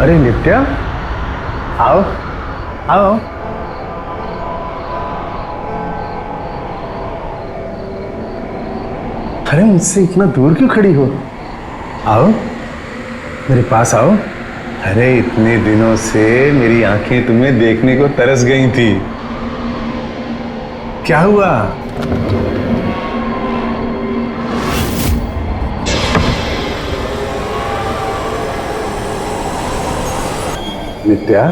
अरे नित्या, आओ आओ। अरे मुझसे इतना दूर क्यों खड़ी हो? आओ मेरे पास आओ। अरे इतने दिनों से मेरी आंखें तुम्हें देखने को तरस गई थी। क्या हुआ? नित्या,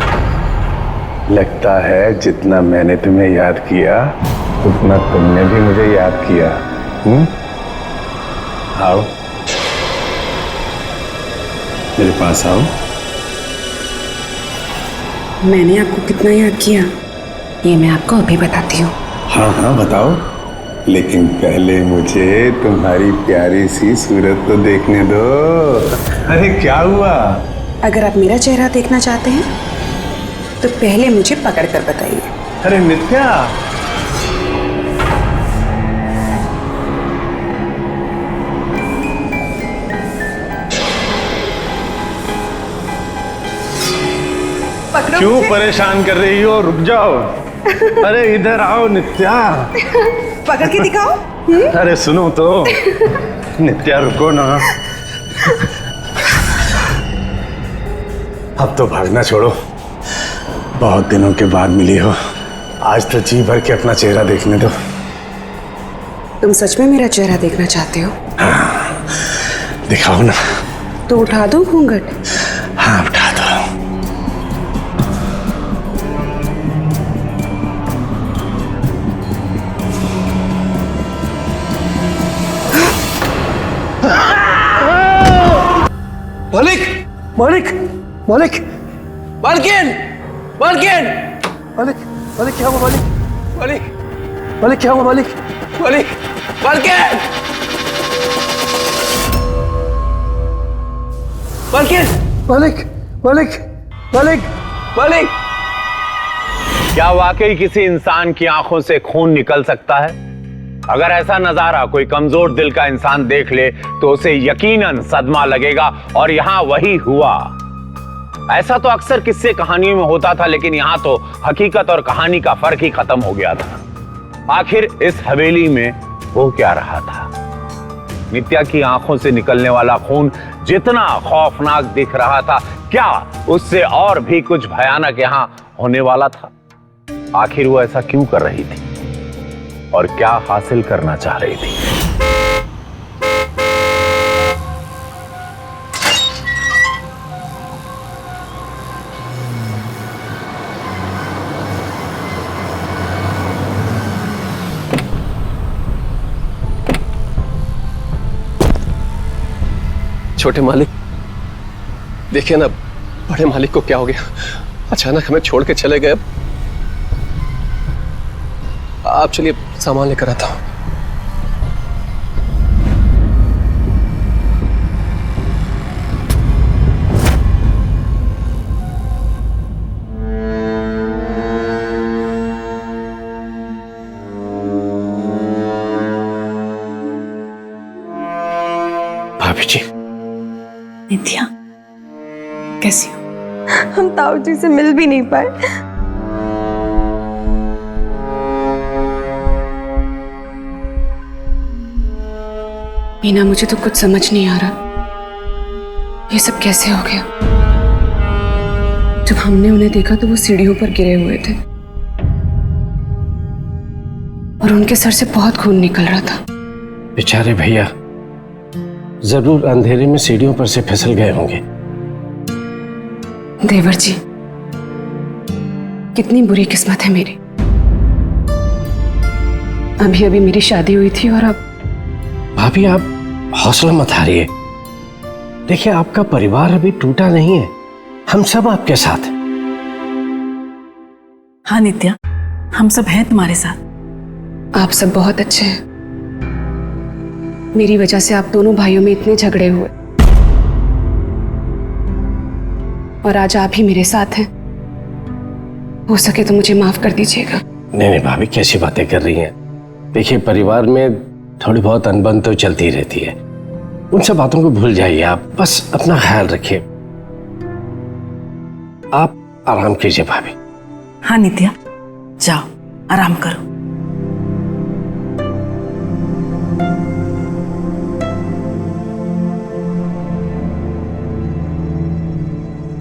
लगता है जितना मैंने तुम्हें याद किया उतना तुमने भी मुझे याद किया। आओ मेरे पास आओ। मैंने आपको कितना याद किया ये मैं आपको अभी बताती हूँ। हाँ हाँ बताओ, लेकिन पहले मुझे तुम्हारी प्यारी सी सूरत तो देखने दो। अरे क्या हुआ? अगर आप मेरा चेहरा देखना चाहते हैं तो पहले मुझे पकड़ कर बताइए। अरे नित्या, क्यों परेशान कर रही हो? रुक जाओ। अरे इधर आओ नित्या। पकड़ के दिखाओ। अरे सुनो तो। नित्या रुको ना। अब तो भागना छोड़ो, बहुत दिनों के बाद मिली हो, आज तो जी भर के अपना चेहरा देखने दो। तुम सच में मेरा चेहरा देखना चाहते हो? हाँ, दिखाओ ना। तो उठा दो घूंघट। हाँ उठा दो। मालिक, मालिक, मालिक, मालकिन, मालकिन, मालिक, मालिक क्या हुआ मालिक? मालिक, मालिक क्या हुआ मालिक? मालिक, मालकिन, मालकिन, मालिक, मालिक, मालिक, मालिक। क्या वाकई किसी इंसान की आंखों से खून निकल सकता है? अगर ऐसा नजारा कोई कमजोर दिल का इंसान देख ले तो उसे यकीनन सदमा लगेगा, और यहां वही हुआ। ऐसा तो अक्सर किस्से कहानियों में होता था, लेकिन यहां तो हकीकत और कहानी का फर्क ही खत्म हो गया था। आखिर इस हवेली में वो क्या रहा था? नित्या की आंखों से निकलने वाला खून जितना खौफनाक दिख रहा था, क्या उससे और भी कुछ भयानक यहां होने वाला था? आखिर वो ऐसा क्यों कर रही थी और क्या हासिल करना चाह रही थी? छोटे मालिक, देखिए ना, बड़े मालिक को क्या हो गया? अचानक हमें छोड़ के चले गए। आप चलिए, सामान लेकर आता हूं। भाभी जी। नित्या, कैसी हो? हम ताऊ जी से मिल भी नहीं पाए। मीना, मुझे तो कुछ समझ नहीं आ रहा, ये सब कैसे हो गया? जब हमने उन्हें देखा तो वो सीढ़ियों पर गिरे हुए थे और उनके सर से बहुत खून निकल रहा था। बेचारे भैया जरूर अंधेरे में सीढ़ियों पर से फिसल गए होंगे। देवर जी, कितनी बुरी किस्मत है मेरी। अभी अभी मेरी शादी हुई थी और अब। भाभी आप हौसला मत हारिए। देखिए आपका परिवार अभी टूटा नहीं है, हम सब आपके साथ हैं। हाँ नित्या, हम सब हैं तुम्हारे साथ। आप सब बहुत अच्छे हैं। मेरी वजह से आप दोनों भाइयों में इतने झगड़े हुए और आज आप ही मेरे साथ हैं। हो सके तो मुझे माफ कर दीजिएगा। नहीं नहीं भाभी, कैसी बातें कर रही हैं? देखिए परिवार में थोड़ी बहुत अनबन तो चलती रहती है, उन सब बातों को भूल जाइए। आप बस अपना ख्याल रखिए। आप आराम कीजिए भाभी। हाँ नित्या, जाओ आराम करो।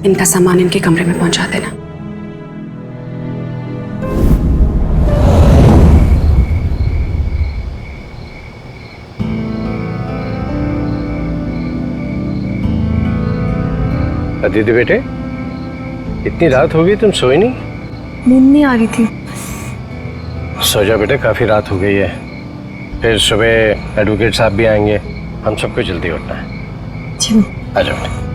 इनका सामान इनके कमरे में पहुंचा देना। अदिति बेटे, इतनी रात हो गई, तुम सोई नहीं? नींद नहीं आ रही थी। सो जा बेटे, काफी रात हो गई है। फिर सुबह एडवोकेट साहब भी आएंगे, हम सबको जल्दी उठना है। जी। आ जाओ बेटे।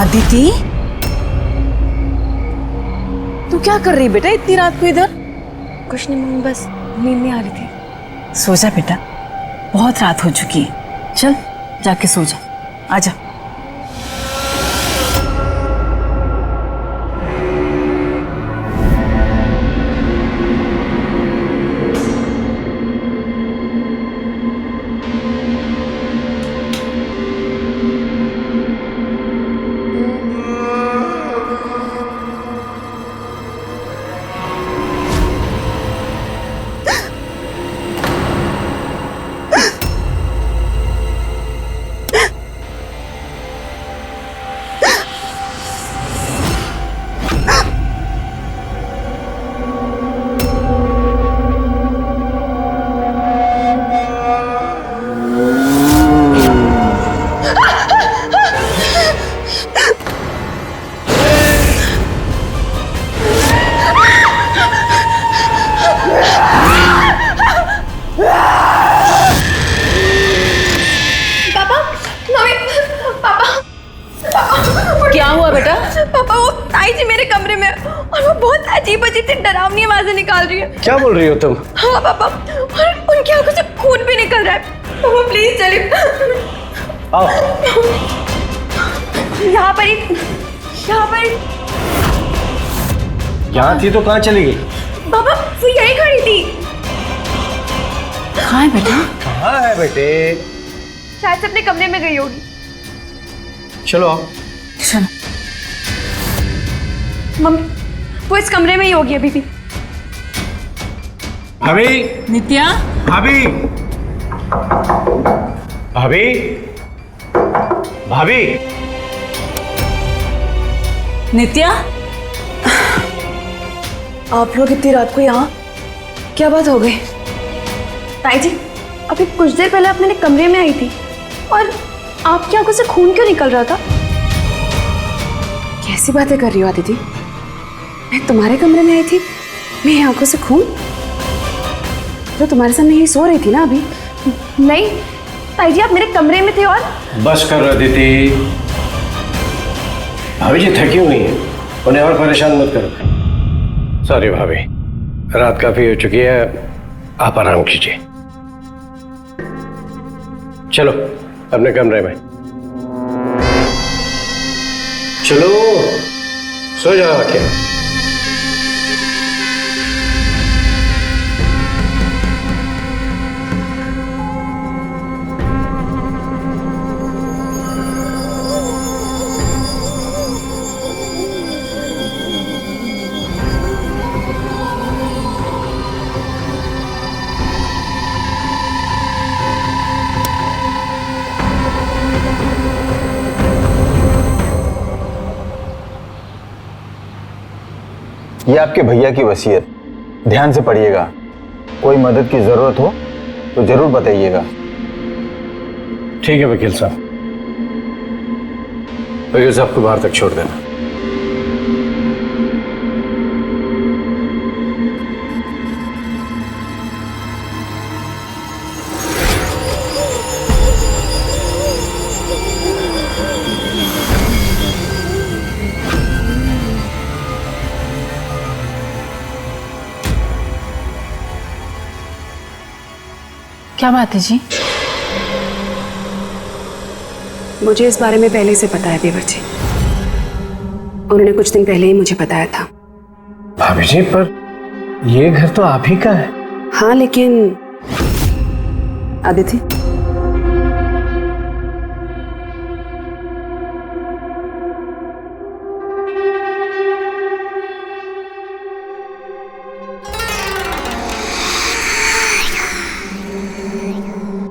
अदिति, तू क्या कर रही बेटा इतनी रात को इधर? कुछ नहीं मम्मी, बस नींद नहीं आ रही थी। सो जा बेटा, बहुत रात हो चुकी है। चल जाके सो जा, आजा। क्या हुआ बेटा? पापा, वो ताई जी मेरे कमरे में और वो बहुत अजीब अजीब सी डरावनी आवाजें निकाल रही है। क्या बोल रही हो तुम? हाँ पापा, और उनकी आंखों से खून भी निकल रहा है। पापा प्लीज चलिए। आओ। यहाँ पर ही, यहाँ पर ही। यहाँ थी तो कहाँ चली गई? पापा वो यही खड़ी थी। कहाँ है बेटा? कहाँ है बेटे? शायद से अपने कमरे में गई होगी। चलो आओ। चलो। मम्मी, वो इस कमरे में ही होगी अभी भी। भाभी, नित्या, भाभी, भाभी, भाभी। नित्या, आप लोग इतनी रात को यहाँ, क्या बात हो गई? ताई जी, अभी कुछ देर पहले आप मेरे कमरे में आई थी और आपकी आंखों से खून क्यों निकल रहा था? कैसी बातें कर रही हो आदिति? मैं तुम्हारे कमरे में आई थी, मेरी आंखों से खून? तो तुम्हारे सामने ही सो रही थी ना अभी? नहीं ताई जी, आप मेरे कमरे में थे। और बस कर अदिति, भाभी जी थकी हुई है, उन्हें और परेशान मत करो। सॉरी भाभी, रात काफी हो चुकी है, आप आराम कीजिए। चलो अपने कमरे में चलो, सो जाओ आके। ये आपके भैया की वसीयत, ध्यान से पढ़िएगा। कोई मदद की जरूरत हो तो जरूर बताइएगा। ठीक है वकील साहब, वकील साहब को बाहर तक छोड़ देना। क्या बात है जी? मुझे इस बारे में पहले से पता है देवर जी। उन्होंने कुछ दिन पहले ही मुझे बताया था। भाभी जी, पर ये घर तो आप ही का है। हाँ, लेकिन अदिति,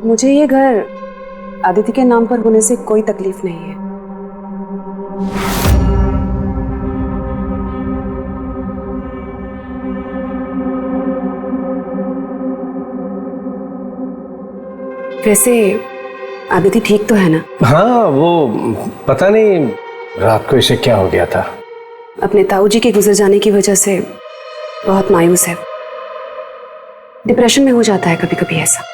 मुझे ये घर अदिति के नाम पर होने से कोई तकलीफ नहीं है। वैसे अदिति ठीक तो है ना? हाँ, वो पता नहीं रात को इसे क्या हो गया था। अपने ताऊ जी के गुजर जाने की वजह से बहुत मायूस है। डिप्रेशन में हो जाता है कभी कभी ऐसा।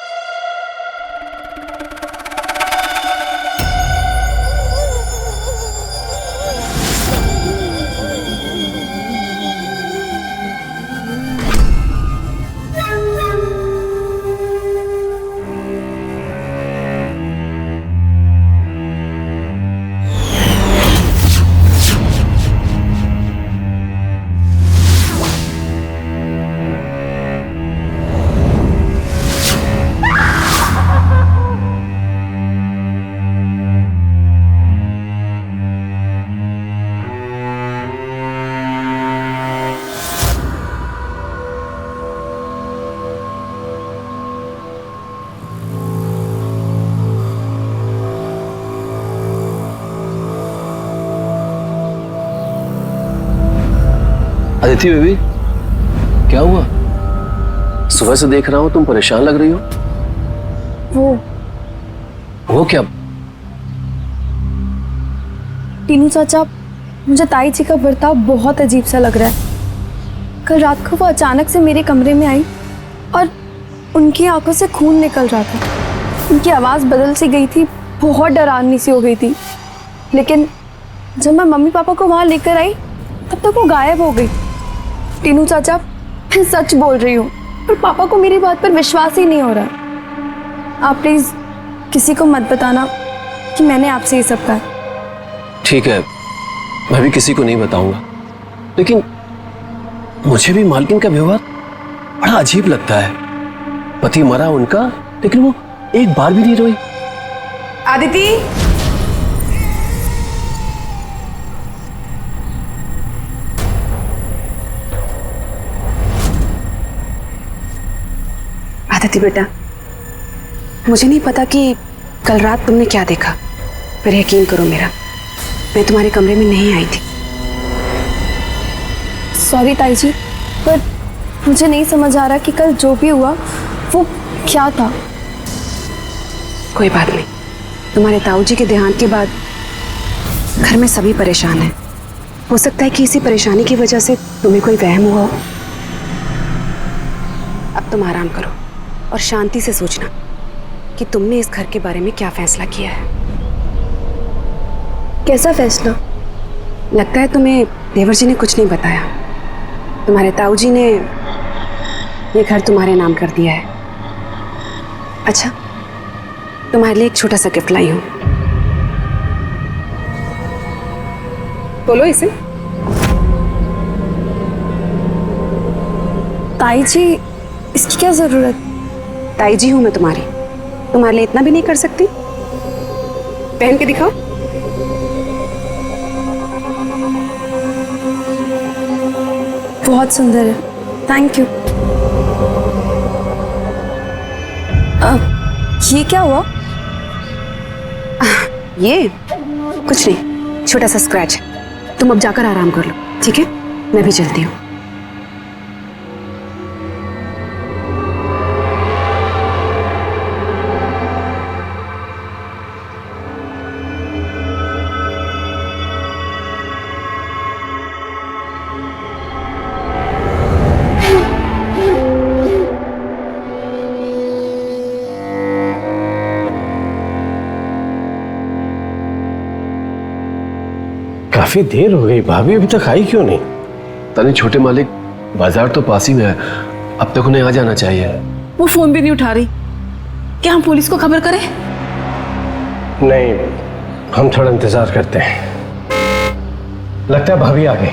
अदिति बेबी, क्या हुआ? सुबह से देख रहा हूं तुम परेशान लग रही हो। वो क्या? टीनू चाचा, मुझे ताई जी का बर्ताव बहुत अजीब सा लग रहा है। कल रात को वो अचानक से मेरे कमरे में आई और उनकी आंखों से खून निकल रहा था। उनकी आवाज़ बदल सी गई थी, बहुत डरावनी सी हो गई थी। लेकिन जब मैं मम्मी पापा को वहाँ लेकर आई तब तक वो गायब हो गई। टीनू चाचा, मैं सच बोल रही हूँ, पर पापा को मेरी बात पर विश्वास ही नहीं हो रहा। आप प्लीज़ किसी को मत बताना कि मैंने आपसे ये सब कहा। ठीक है, मैं भी किसी को नहीं बताऊंगा, लेकिन मुझे भी मालकिन का व्यवहार बड़ा अजीब लगता है। पति मरा उनका, लेकिन वो एक बार भी नहीं रोई। अदिति, अदिति बेटा, मुझे नहीं पता कि कल रात तुमने क्या देखा, पर यकीन करो मेरा, मैं तुम्हारे कमरे में नहीं आई थी। सॉरी ताई जी, पर मुझे नहीं समझ आ रहा कि कल जो भी हुआ वो क्या था। कोई बात नहीं, तुम्हारे ताऊ जी के देहांत के बाद घर में सभी परेशान हैं। हो सकता है कि इसी परेशानी की वजह से तुम्हें कोई वहम हुआ हो। अब तुम आराम करो और शांति से सोचना कि तुमने इस घर के बारे में क्या फैसला किया है। कैसा फैसला? लगता है तुम्हें देवर जी ने कुछ नहीं बताया। तुम्हारे ताऊ जी ने ये घर तुम्हारे नाम कर दिया है। अच्छा, तुम्हारे लिए एक छोटा सा गिफ्ट लाई हूं। बोलो इसे। ताई जी, इसकी क्या जरूरत? ताई जी हूं मैं तुम्हारी लिए इतना भी नहीं कर सकती? पहन के दिखाओ। बहुत सुंदर है, थैंक यू। ये क्या हुआ? ये कुछ नहीं, छोटा सा स्क्रैच है। तुम अब जाकर आराम कर लो, ठीक है? मैं भी चलती हूँ। काफी देर हो गई, भाभी अभी तक आई क्यों नहीं? तने छोटे मालिक, बाजार तो पास ही में है, अब तक उन्हें आ जाना चाहिए। वो फोन भी नहीं उठा रही। क्या हम पुलिस को खबर करें? नहीं, हम थोड़ा इंतजार करते हैं। लगता है भाभी आ गई।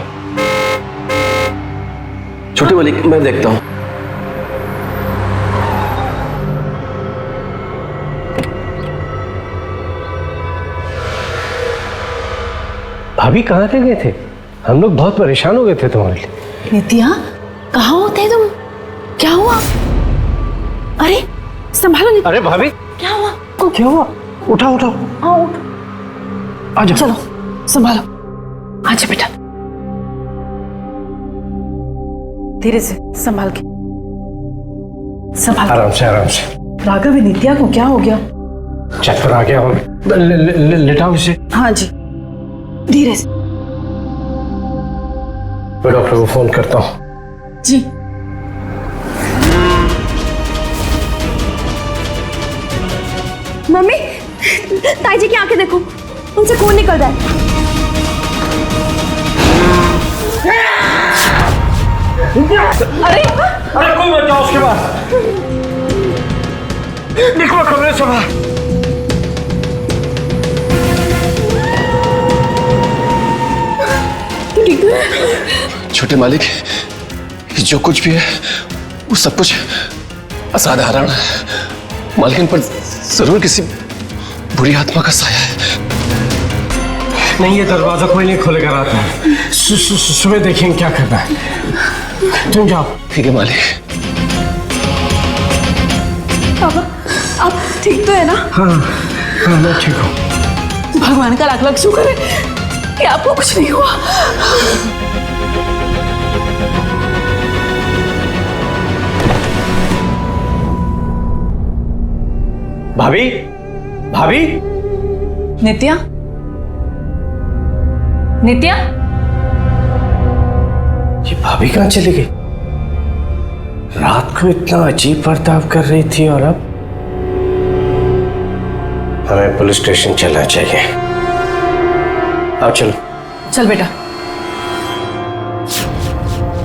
छोटे मालिक, मैं देखता हूँ। भाभी कहाँ रह गए थे? हम लोग बहुत परेशान हो गए थे तुम्हारे लिए। नित्या, कहाँ होते हैं तुम? क्या हुआ? अरे संभालो नित्या। अरे भाभी, क्या हुआ? क्या हुआ? उठाओ उठाओ। हाँ उठो। आ जाओ। चलो संभालो। आजा बेटा, धीरे से संभाल के, संभाल के। आराम से आराम से। राघव, नित्या को क्या हो गया? चक्कर आ गया। लेटाओ इसे। हाँ जी, धीरे से। मैं डॉक्टर को फोन करता हूँ। जी। मम्मी, ताई जी की आंखें देखो, उनसे खून निकल रहा है। अरे कोई मत जाओ उसके पास। निकलो कमरे से बाहर। छोटे मालिक, जो कुछ भी है वो सब कुछ असाधारण है। मालकिन पर जरूर किसी बुरी आत्मा का साया है। नहीं, ये दरवाजा कोई नहीं खोलेगा रात में। सुबह देखेंगे क्या करना है। तुम जाओ। ठीक है मालिक। पापा, आप ठीक तो है ना? हाँ हाँ, मैं ठीक हूँ। भगवान का लाख लाख शुक्र है कि आपको कुछ नहीं हुआ। भाभी, भाभी, नित्या, नित्या, ये भाभी कहाँ चली गई? रात को इतना अजीब बर्ताव कर रही थी और अब हमें पुलिस स्टेशन चलना चाहिए। आओ चलो। चल बेटा।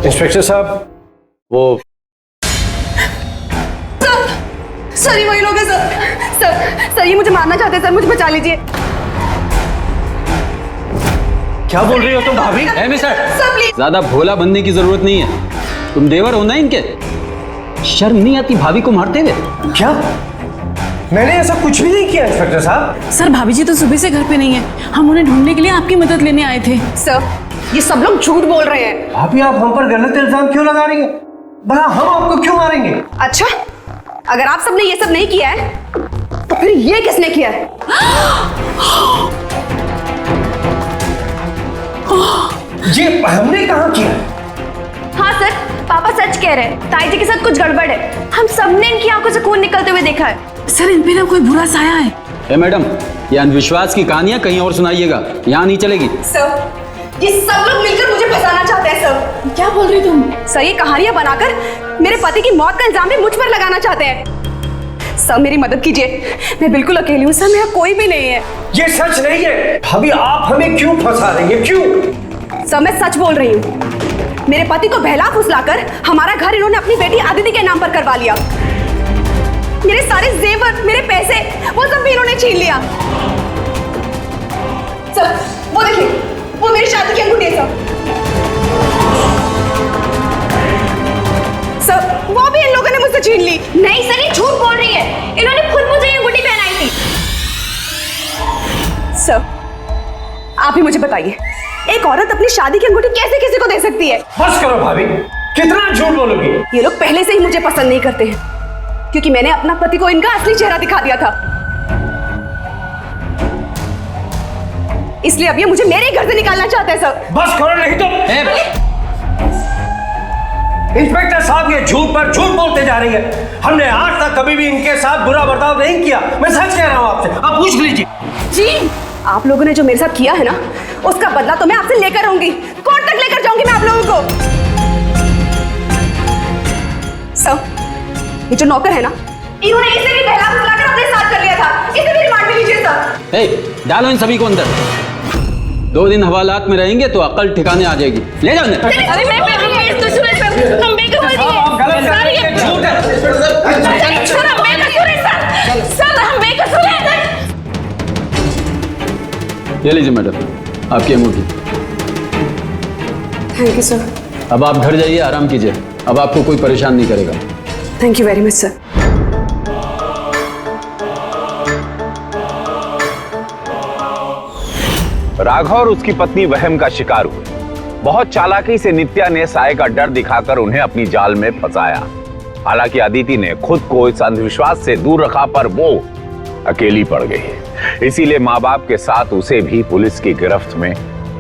इंस्पेक्टर साहब, वो सर, ये वही लोग हैं सर, ये मुझे मारना चाहते हैं सर, मुझे बचा लीजिए। क्या बोल रही हो तुम भाभी? Mister, sir please. ज्यादा भोला बनने की जरूरत नहीं है। तुम देवर हो ना इनके, शर्म नहीं आती भाभी को मारते हुए? क्या? मैंने ऐसा कुछ भी नहीं किया इंस्पेक्टर साहब। सर, भाभी जी तो सुबह से घर पे नहीं है। हम उन्हें ढूंढने के लिए आपकी मदद लेने आए थे। सर, ये सब लोग झूठ बोल रहे हैं। भाभी, आप हम पर गलत इल्जाम क्यों लगा रही हैं? भला हम आपको क्यों मारेंगे? अच्छा, अगर आप सबने ये सब नहीं किया है तो फिर ये किसने किया है? ये हमने कहाँ किया? हाँ सर, पापा सच कह रहे हैं, ताई जी के साथ कुछ गड़बड़ है। हम सबने इनकी आंखों से खून निकलते हुए देखा है। सर, इन पे ना कोई बुरा साया है। ए मैडम, ये अंधविश्वास की कहानियां कहीं और सुनाइएगा, यहाँ नहीं चलेगी। सर, ये सब लोग मिलकर मुझे फंसाना चाहते हैं सर। क्या बोल रही तुम? सर, ये कहानियां बनाकर मेरे पति की मौत का इल्जाम भी मुझ पर लगाना चाहते हैं। सर मेरी मदद कीजिए, मैं बिल्कुल अकेली हूँ सर, मेरा कोई भी नहीं है। ये सच नहीं है भाभी, आप हमें क्यों फंसा रही हैं, क्यों? सर मैं सच बोल रही हूँ, मेरे पति को बहला फुसलाकर हमारा घर इन्होंने अपनी बेटी आदिति के नाम पर करवा लिया। मेरे सारे जेवर, मेरे पैसे, वो सब भी इन्होंने छीन लिया। सर वो देखिए, वो मेरी शादी की अंगूठी है सर, वो भी इन लोगों ने मुझसे छीन ली। नहीं सर, ये झूठ बोल रही है, इन्होंने खुद मुझे ये अंगूठी पहनाई थी। सर आप ही मुझे बताइए, एक औरत अपनी शादी की अंगूठी कैसे किसी को दे सकती है? बस करो भाभी, कितना झूठ बोलोगी? ये लोग पहले से ही मुझे पसंद नहीं करते हैं, क्योंकि मैंने अपना पति को इनका असली चेहरा दिखा दिया था। इसलिए अब ये मुझे मेरे घर से निकालना चाहते हैं सर। बस करो, नहीं तो इंस्पेक्टर साहब ये झूठ पर झूठ बोलते जा रही है। हमने आज तक कभी भी इनके साथ बुरा बर्ताव नहीं किया, मैं सच कह रहा हूँ आपसे, आप पूछ लीजिए। जी आप लोगों ने जो मेरे साथ किया है ना, उसका बदला तो मैं आपसे लेकर रहूंगी, कोर्ट तक लेकर जाऊंगी मैं आप लोगों को। सर ये जो नौकर है ना, इन्होंने इसे भी बहला फुसलाकर अपने साथ कर लिया था, इसे भी रिमांड में लीजिए सर। डालो इन सभी को अंदर। 2 दिन हवालात में रहेंगे तो अकल ठिकाने आ जाएगी। ले जाओ अंदर। अरे मैं बेकसूर है, हम बेकसूर हैं। सर हम बेकसूर हैं, सर हम बेकसूर हैं। ये लीजिए मैडम, आपकी अंगूठी। Thank you sir. अब आप घर जाइए, आराम कीजिए, अब आपको कोई परेशान नहीं करेगा। Thank you very much sir. Raghav और उसकी पत्नी वहम का शिकार हुए। बहुत चालाकी से नित्या ने साय का डर दिखाकर उन्हें अपनी जाल में फंसाया। हालांकि अदिति ने खुद को इस अंधविश्वास से दूर रखा, पर वो अकेली पड़ गई। इसीलिए माँ बाप के साथ उसे भी पुलिस की गिरफ्त में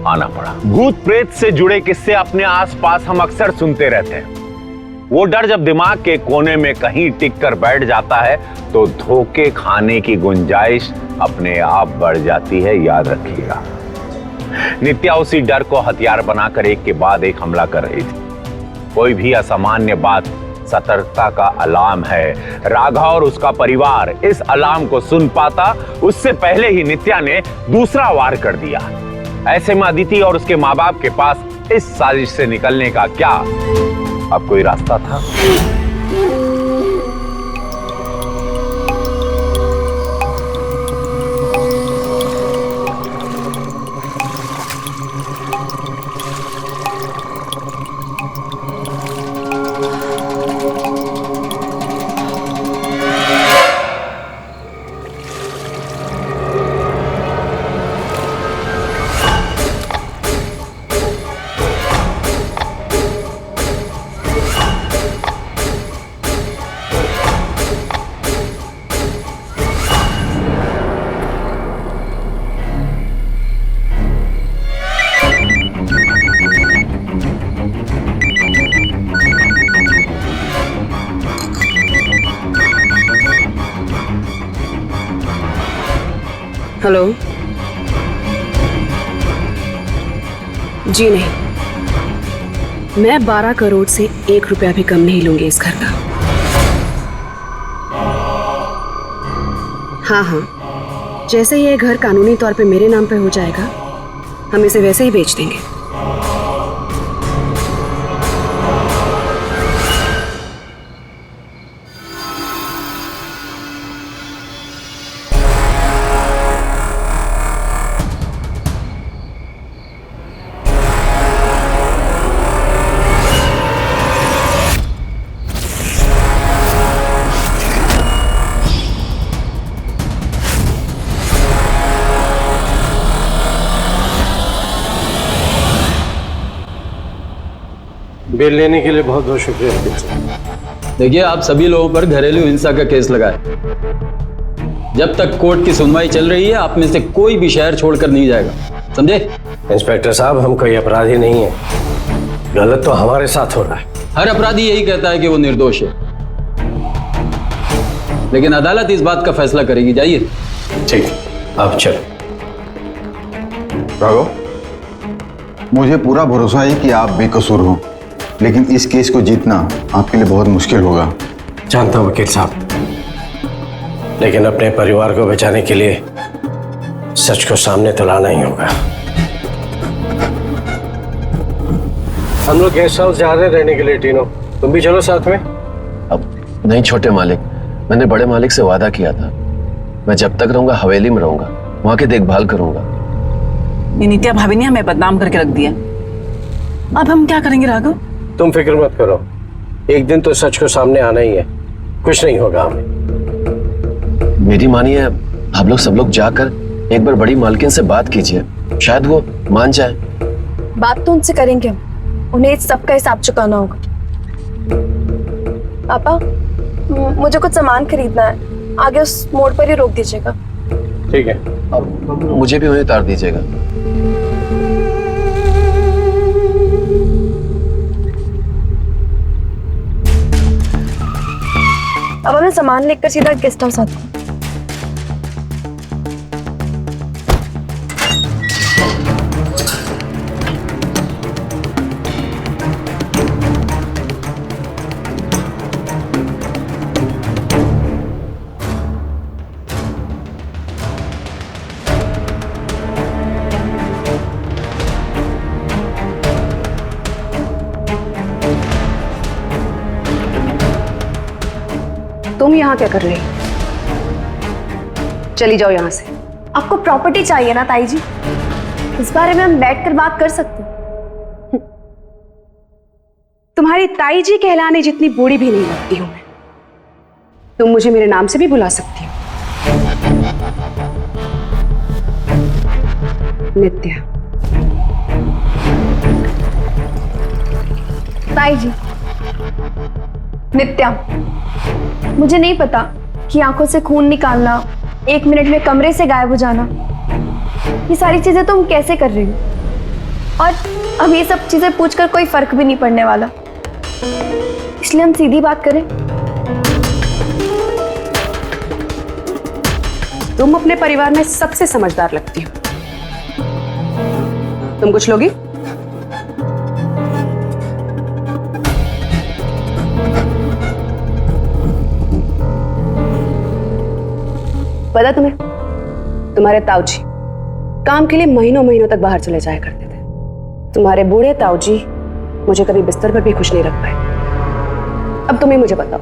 आना पड़ा। भूत प्रेत से जुड़े किस्से अपने आसपास हम अक्सर सुनते रहते हैं। वो डर जब दिमाग के कोने में कहीं टिक कर बैठ जाता है तो धोखे खाने की गुंजाइश अपने आप बढ़ जाती है, याद रखिएगा। नित्या उसी डर को हथियार बनाकर एक के बाद एक हमला कर रही थी। कोई भी असामान्य बात सतर्कता का अलार्म है। राघव और उसका परिवार इस अलार्म को सुन पाता उससे पहले ही नित्या ने दूसरा वार कर दिया। ऐसे में अदिति और उसके माँ बाप के पास इस साजिश से निकलने का क्या अब कोई रास्ता था? हेलो। जी नहीं, मैं 12 करोड़ से 1 रुपया भी कम नहीं लूंगी इस घर का। हाँ हाँ, जैसे ही ये घर कानूनी तौर पे मेरे नाम पे हो जाएगा, हम इसे वैसे ही बेच देंगे। बेल लेने के लिए बहुत बहुत शुक्रिया। देखिए, आप सभी लोगों पर घरेलू हिंसा का केस लगाए। जब तक कोर्ट की सुनवाई चल रही है, आप में से कोई भी शहर छोड़कर नहीं जाएगा, समझे? इंस्पेक्टर साहब, हम कोई अपराधी नहीं है, गलत तो हमारे साथ हो रहा है। हर अपराधी यही कहता है कि वो निर्दोष है, लेकिन अदालत इस बात का फैसला करेगी। जाइए। ठीक, अब चलो। राघव, मुझे पूरा भरोसा है कि आप बेकसूर हो, लेकिन इस केस को जीतना आपके लिए बहुत मुश्किल होगा। जानता हूँ वकील साहब, लेकिन अपने परिवार को बचाने के लिए सच को सामने तो लाना ही होगा। हम लोग गेस्ट हाउस जा रहे हैं रहने के लिए टीनो, तुम भी चलो साथ में। अब नहीं छोटे मालिक, मैंने बड़े मालिक से वादा किया था, मैं जब तक रहूंगा हवेली में रहूंगा, वहां की देखभाल करूंगा। नित्या भाभी ने हमें बदनाम करके रख दिया, अब हम क्या करेंगे राघव? तुम फिक्र मत करो, एक दिन तो सच को सामने आना ही है, कुछ नहीं होगा हमें। मेरी मानिए, आप लोग सब लोग जाकर एक बार बड़ी मालकिन से बात कीजिए, शायद वो मान जाए। बात तो उनसे करेंगे हम, उन्हें इस सब का हिसाब चुकाना होगा। पापा, मुझे कुछ सामान खरीदना है, आगे उस मोड़ पर ही रोक दीजिएगा। ठीक है। अब मुझे भी वहीं उतार दीजिएगा। अब हमें सामान लेकर सीधा गेस्ट हाउस आते हैं। तुम यहाँ क्या कर रही? चली जाओ यहाँ से। आपको प्रॉपर्टी चाहिए ना ताई जी, इस बारे में हम बैठकर बात कर सकते हैं। तुम्हारी ताई जी कहलाने जितनी बूढ़ी भी नहीं लगती हूं मैं। तुम मुझे मेरे नाम से भी बुला सकती हो, नित्या। ताई जी, नित्या, मुझे नहीं पता कि आंखों से खून निकालना, 1 मिनट में कमरे से गायब हो जाना, ये सारी चीजें तुम कैसे कर रही हो? और अब ये सब चीजें पूछकर कोई फर्क भी नहीं पड़ने वाला, इसलिए हम सीधी बात करें। तुम अपने परिवार में सबसे समझदार लगती हो। तुम कुछ लोगी? पता तुम्हें, तुम्हारे ताऊजी काम के लिए महीनों महीनों तक बाहर चले जाया करते थे। तुम्हारे बूढ़े ताऊजी मुझे कभी बिस्तर पर भी खुश नहीं रख पाए। अब तुम ही मुझे बताओ,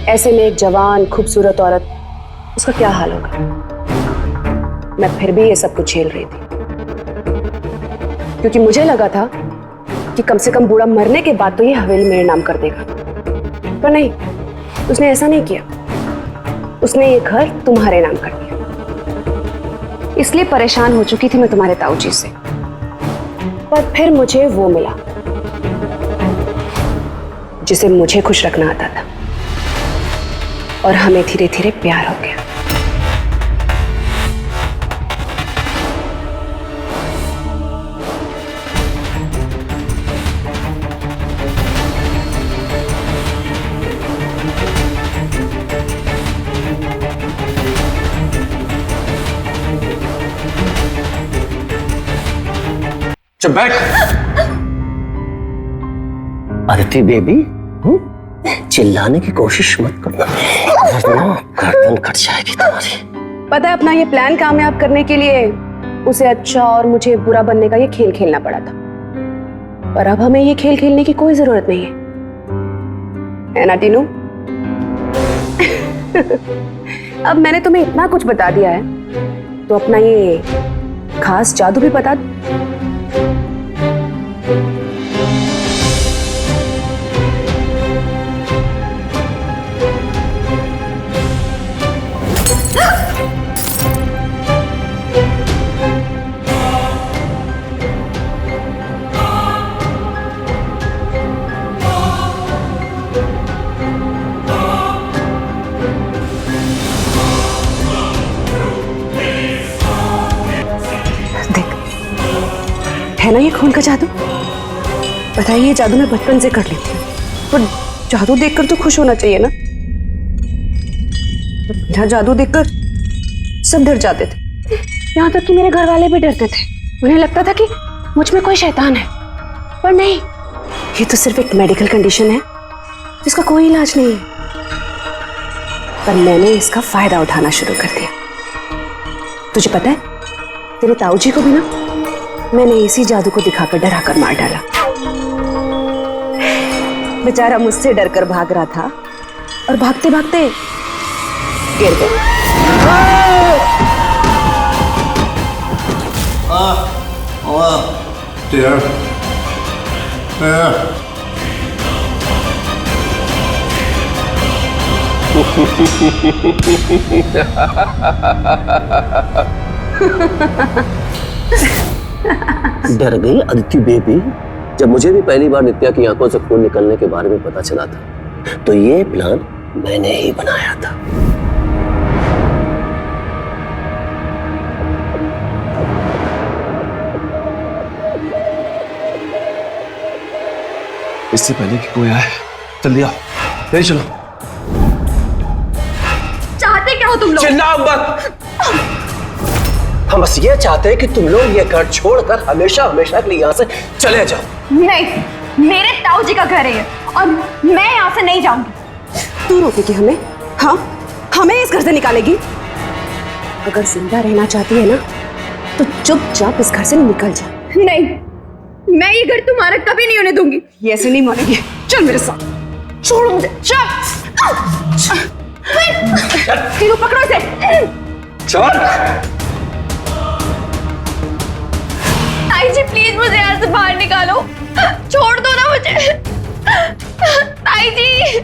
ऐसे में एक जवान खूबसूरत औरत, उसका क्या हाल होगा? मैं फिर भी ये सब कुछ झेल रही थी, क्योंकि मुझे लगा था कि कम से कम बूढ़ा मरने के बाद तो ये हवेली मेरे नाम कर देगा, पर नहीं, उसने ऐसा नहीं किया। उसने ये घर तुम्हारे नाम कर दिया। इसलिए परेशान हो चुकी थी मैं तुम्हारे ताऊजी से, पर फिर मुझे वो मिला जिसे मुझे खुश रखना आता था, और हमें धीरे धीरे प्यार हो गया। चुप बैठ। अदिति बेबी, चिल्लाने की कोशिश मत करना, गर्दन कट जाएगी तुम्हारी। पता है, अपना ये प्लान कामयाब करने के लिए उसे अच्छा और मुझे बुरा बनने का ये खेल खेलना पड़ा था, पर अब हमें ये खेल खेलने की कोई जरूरत नहीं है ना टीनू? अब मैंने तुम्हें इतना कुछ बता दिया है, तो अपना ये खास जादू भी बता दो। है ना ये खून का जादू? पता है, ये जादू मैं बचपन से कर लेती हूँ, पर जादू देखकर तो खुश होना चाहिए ना। मेरा जादू देखकर सब डर जाते थे, यहाँ तक कि मेरे घर वाले भी डरते थे। उन्हें लगता था कि मुझ में कोई शैतान है, पर नहीं, ये तो सिर्फ एक मेडिकल कंडीशन है जिसका कोई इलाज नहीं है। पर मैंने इसका फायदा उठाना शुरू कर दिया। तुझे पता है, तेरे ताऊजी को भी ना मैंने इसी जादू को दिखाकर डराकर मार डाला। बेचारा मुझसे डरकर भाग रहा था और भागते भागते गिर गया। डर गई अदिति बेबी? जब मुझे भी पहली बार नित्या की आंखों से खून निकलने के बारे में पता चला था तो ये प्लान मैंने ही बनाया था। इससे पहले कि कोई आए जल्दी आओ, तेरी चलो। चाहते क्या हो तुम लोग? चिल्लाओ मत। हम बस ये चाहते हैं कि तुम लोग ये घर छोड़कर हमेशा हमेशा के लिए यहाँ से चले जाओ। नहीं, मेरे ताऊजी का घर है ये और मैं यहाँ से नहीं जाऊंगी। तू रोकेगी हमें? हाँ, हमें इस घर से निकालेगी? अगर जिंदा रहना चाहती है ना तो चुपचाप इस घर से निकल जा। नहीं, मैं ये घर तुम्हारा कभी नहीं होने दूंगी। ये ऐसे नहीं मानेगी। चल मेरे साथ। छोड़ो मुझे। चल। तीनों पकड़ो इसे। चल। ताई जी प्लीज मुझे यहाँ से बाहर निकालो। छोड़ दो ना मुझे। ताई जी।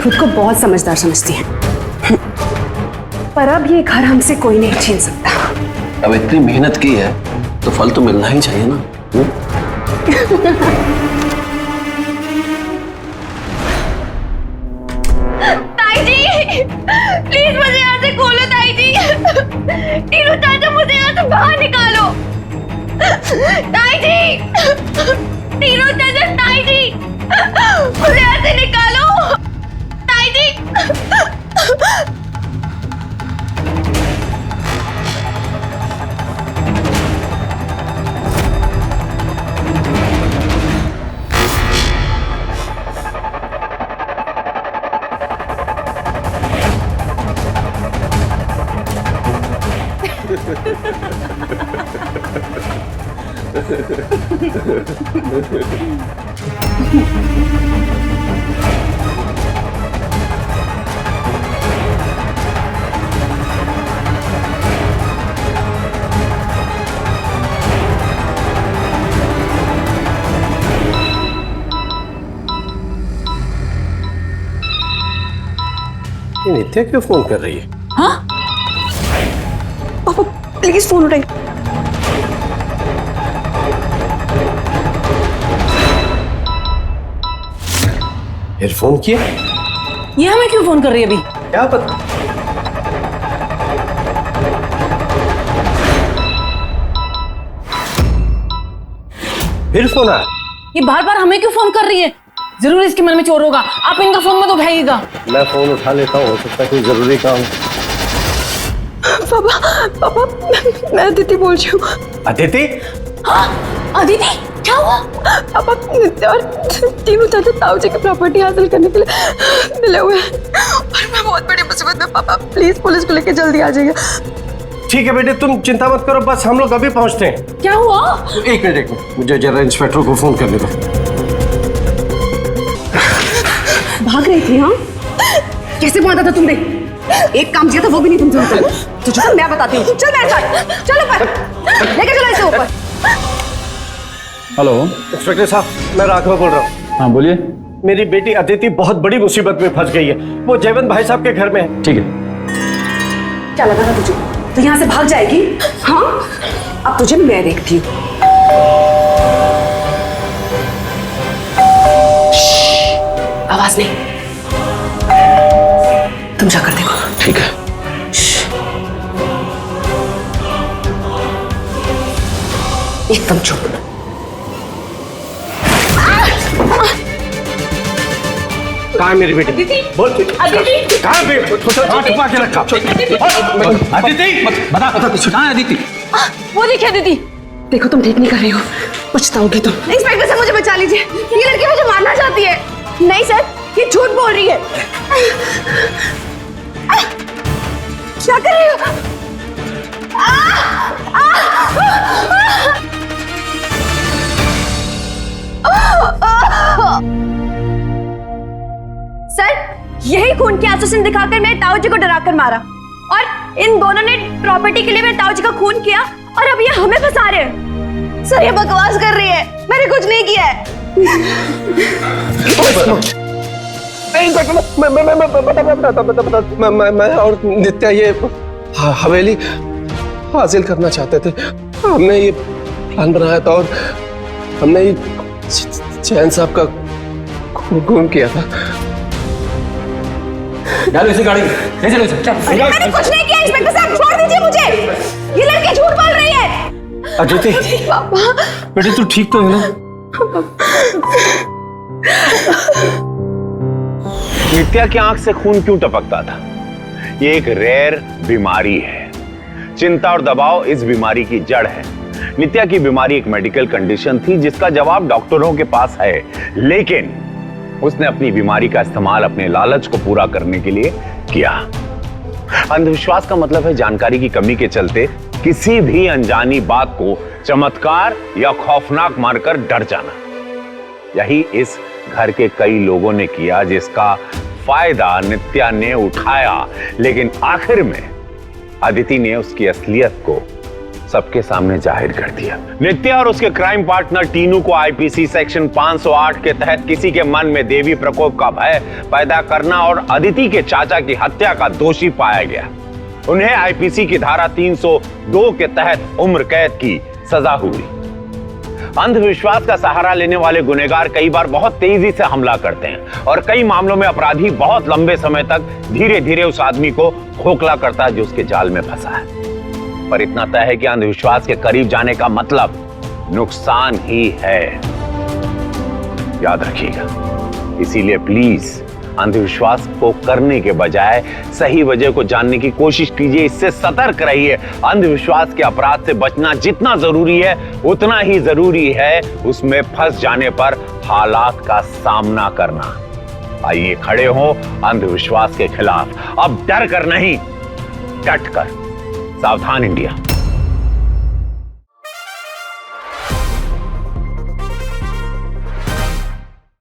खुद को बहुत समझदार समझती है, पर अब ये घर हमसे कोई नहीं छीन सकता। अब इतनी मेहनत की है तो फल तो मिलना ही चाहिए ना। ताई जी प्लीज मुझे यहाँ से खोलो। ताई जी, तीनों चाचा मुझे यहाँ से बाहर निकालो। ताई जी, तीनों चाचा, ताई जी मुझे यहाँ से निकालो। ताई जी। ये नित्या क्यों फोन कर रही है? हाँ? पापा प्लीज फोन उठाइए। फिर फोन किया? ये हमें क्यों फोन कर रही है अभी? क्या पता। फिर फोन आया? ये बार बार हमें क्यों फोन कर रही है? जरूर इसके मन में चोर होगा। आप इनका फोन मत उठाइएगा। मैं फोन उठा लेता हूँ, हो सकता है कोई जरूरी काम। पापा मैं अदिति बोल रही हूँ। अदिति? हाँ, अदिति क्या हुआ? पापा नित्या और तीनों चाचा ताऊजी की प्रॉपर्टी हासिल करने के लिए मिले हुए हैं और मैं बहुत बड़ी मुसीबत में। पापा प्लीज पुलिस को लेकर जल्दी आ जाइए। ठीक है बेटे, तुम चिंता मत करो, बस हम लोग अभी पहुंचते हैं। क्या हुआ? एक मिनट, मुझे जरा इंस्पेक्टर को फोन करने दो। भाग रही थी? हाँ, कैसे पहुंचा था तुमने? एक काम किया था वो भी नहीं तुमसे होता। तुझे तो मैं बताती हूँ। चल मेरे साथ, चल ऊपर, लेके चलो इसे ऊपर। हेलो इंस्पेक्टर साहब, मैं राघव बोल रहा हूँ। हाँ बोलिए। मेरी बेटी अदिति बहुत बड़ी मुसीबत में फंस गई है। वो जयवंत भाई साहब के घर में है। ठीक है। क्या लगा था तुझे तो यहाँ से भाग जाएगी? हाँ, अब तुझे मैं देखती हूँ। आवाज नहीं, तुम जाकर देखो। ठीक है। एकदम चुप। कहाँ है मेरी बेटी? अदिति, बोल। अदिति, कहाँ है बेटी? छुपा के रखा। अदिति, बता कहाँ है अदिति? वो देखिए दीदी। देखो तुम ठीक नहीं कर रही हो, पछताओगी तुम। इंस्पेक्टर से मुझे बचा लीजिए, ये लड़की मुझे मारना चाहती है। नहीं सर, ये झूठ बोल रही है। क्या कर रही हो? सर, यही खून के आंसू दिखाकर मेरे ताऊ जी को डराकर मारा और इन दोनों ने प्रॉपर्टी के लिए मेरे ताऊ जी का खून किया और अब ये हमें फंसा रहे हैं। सर, ये बकवास कर रही है, मैंने कुछ नहीं किया है। मैं और नित्या ये हवेली हासिल करना चाहते थे। हमने ये प्लान बनाया था और हमने ये चैन साहब का खून किया था। डालो इसे गाड़ी में, ले चलो इसे। मैंने कुछ नहीं किया इंस्पेक्टर साहब, छोड़ दीजिए मुझे। ये लड़की झूठ बोल रही है। अदिति, पापा, बेटे तू ठीक तो है ना? नित्या की आंख से खून क्यों टपकता था? ये एक रेयर बीमारी है। चिंता और दबाव इस बीमारी की जड़ है। नित्या की बीमारी एक मेडिकल कंडीशन थी जिसका जवाब डॉक्टरों के पास है, लेकिन उसने अपनी बीमारी का इस्तेमाल अपने लालच को पूरा करने के लिए किया। अंधविश्वास का मतलब है जानकारी की कमी के चलते किसी भी अनजानी बात को चमत्कार या खौफनाक मानकर डर जाना। यही इस घर के कई लोगों ने किया, जिसका फायदा नित्या ने उठाया, लेकिन आखिर में अदिति ने उसकी असलियत को सबके सामने जाहिर कर दिया। नित्या और उसके क्राइम पार्टनर टीनू को आईपीसी सेक्शन 508 के तहत किसी के मन में देवी प्रकोप का भय पैदा करना और अदिति के चाचा की हत्या का दोषी पाया गया। उन्हें आईपीसी की धारा 302 के तहत उम्र कैद की सजा हुई। अंधविश्वास का सहारा लेने वाले गुनहगार कई बार बहुत तेजी से हमला करते हैं और कई मामलों में अपराधी बहुत लंबे समय तक धीरे धीरे उस आदमी को खोखला करता है जो उसके जाल में फंसा है। पर इतना तय है कि अंधविश्वास के करीब जाने का मतलब नुकसान ही है, याद रखिएगा। इसीलिए प्लीज अंधविश्वास को करने के बजाय सही वजह को जानने की कोशिश कीजिए, इससे सतर्क रहिए। अंधविश्वास के अपराध से बचना जितना जरूरी है उतना ही जरूरी है उसमें फंस जाने पर हालात का सामना करना। आइए खड़े हो अंधविश्वास के खिलाफ, अब डर कर नहीं, डट कर। सावधान इंडिया।